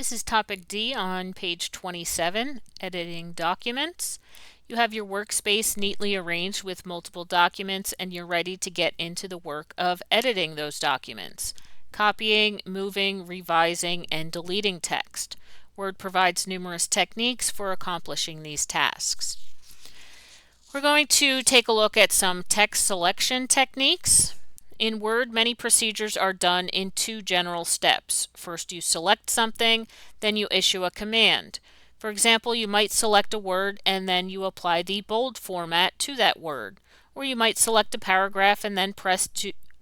This is topic D on page 27, editing documents. You have your workspace neatly arranged with multiple documents and you're ready to get into the work of editing those documents. Copying, moving, revising, and deleting text. Word provides numerous techniques for accomplishing these tasks. We're going to take a look at some text selection techniques. In Word, many procedures are done in two general steps. First, you select something, then you issue a command. For example, you might select a word and then you apply the bold format to that word. Or you might select a paragraph and then press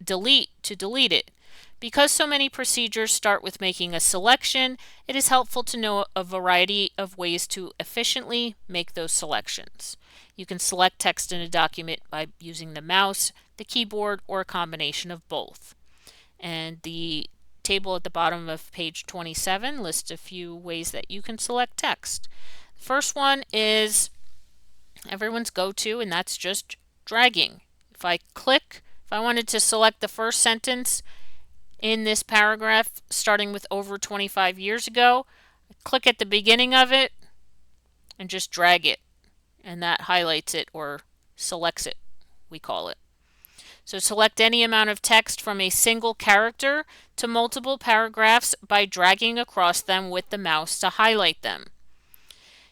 delete to delete it. Because so many procedures start with making a selection, it is helpful to know a variety of ways to efficiently make those selections. You can select text in a document by using the mouse, the keyboard, or a combination of both. And the table at the bottom of page 27 lists a few ways that you can select text. The first one is everyone's go-to, and that's just dragging. If I wanted to select the first sentence in this paragraph starting with over 25 years ago, I click at the beginning of it and just drag it, and that highlights it or selects it, we call it. So select any amount of text from a single character to multiple paragraphs by dragging across them with the mouse to highlight them.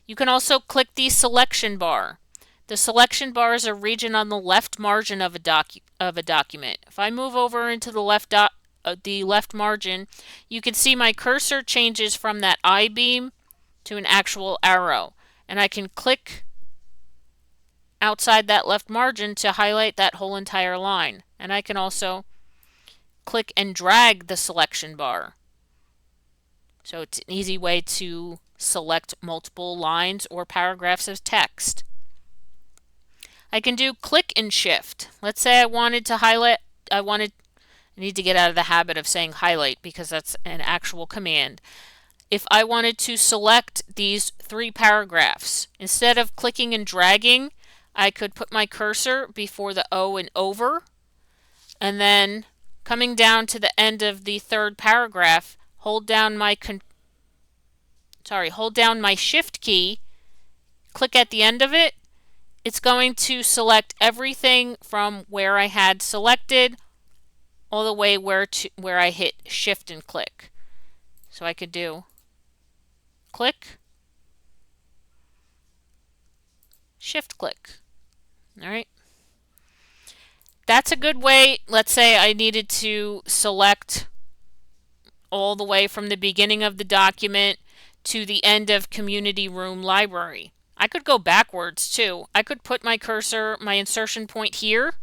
You can also click the selection bar. The selection bar is a region on the left margin of a document. If I move over into the left margin, you can see my cursor changes from that I-beam to an actual arrow, and I can click outside that left margin to highlight that whole entire line. And I can also click and drag the selection bar. So it's an easy way to select multiple lines or paragraphs of text. I can do click and shift. Let's say I wanted to highlight, I need to get out of the habit of saying highlight because that's an actual command. If I wanted to select these 3 paragraphs, instead of clicking and dragging, I could put my cursor before the O and over, and then coming down to the end of the 3rd paragraph, hold down my shift key, click at the end of it. It's going to select everything from where I had selected all the way where I hit shift and click. So I could do click, shift click. All right. That's a good way. Let's say I needed to select all the way from the beginning of the document to the end of community room library. I could go backwards too. I could put my cursor, my insertion point here,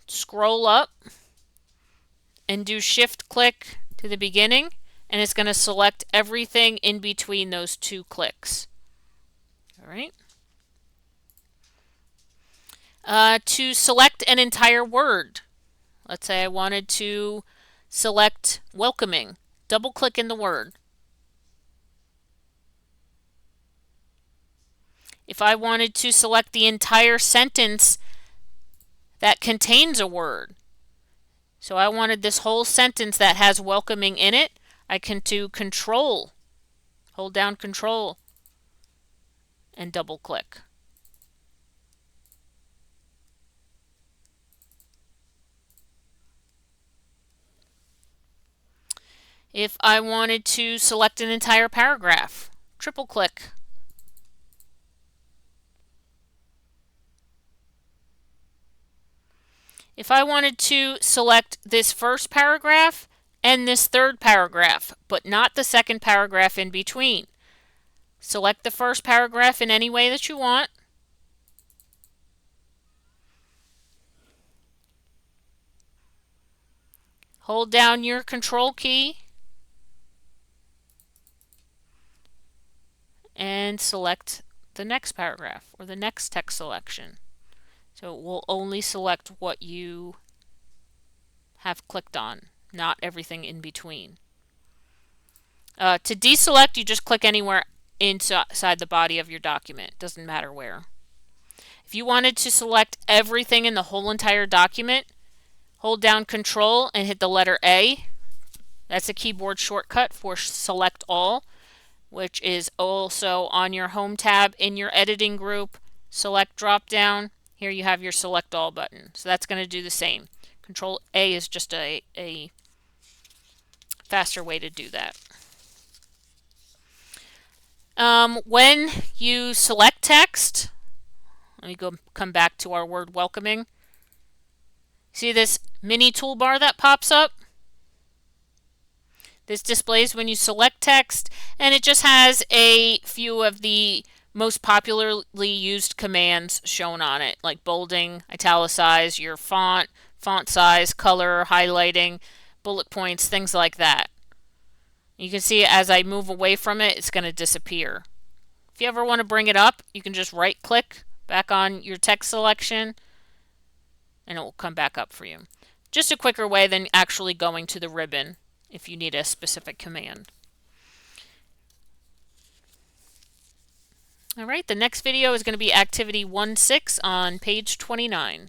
scroll up, and do shift click to the beginning, and it's going to select everything in between those 2 clicks. All right. To select an entire word, let's say I wanted to select welcoming, double click in the word. If I wanted to select the entire sentence that contains a word, so I wanted this whole sentence that has welcoming in it, I can do control, hold down control, and double click. If I wanted to select an entire paragraph, triple click. If I wanted to select this first paragraph and this 3rd paragraph, but not the 2nd paragraph in between, select the first paragraph in any way that you want. Hold down your control key and select the next paragraph or the next text selection. So it will only select what you have clicked on, not everything in between. To deselect, you just click anywhere inside the body of your document. It doesn't matter where. If you wanted to select everything in the whole entire document, hold down Control and hit the letter A. That's a keyboard shortcut for Select All, which is also on your Home tab in your editing group. Select drop down. Here you have your Select All button. So that's going to do the same. Control A is just a faster way to do that. When you select text, let me come back to our word welcoming. See this mini toolbar that pops up? This displays when you select text, and it just has a few of the most popularly used commands shown on it, like bolding, italicize, your font size, color, highlighting, bullet points, things like that. You can see as I move away from it, it's going to disappear. If you ever want to bring it up, you can just right click back on your text selection and it will come back up for you. Just a quicker way than actually going to the ribbon if you need a specific command. All right, the next video is going to be activity 1.6 on page 29.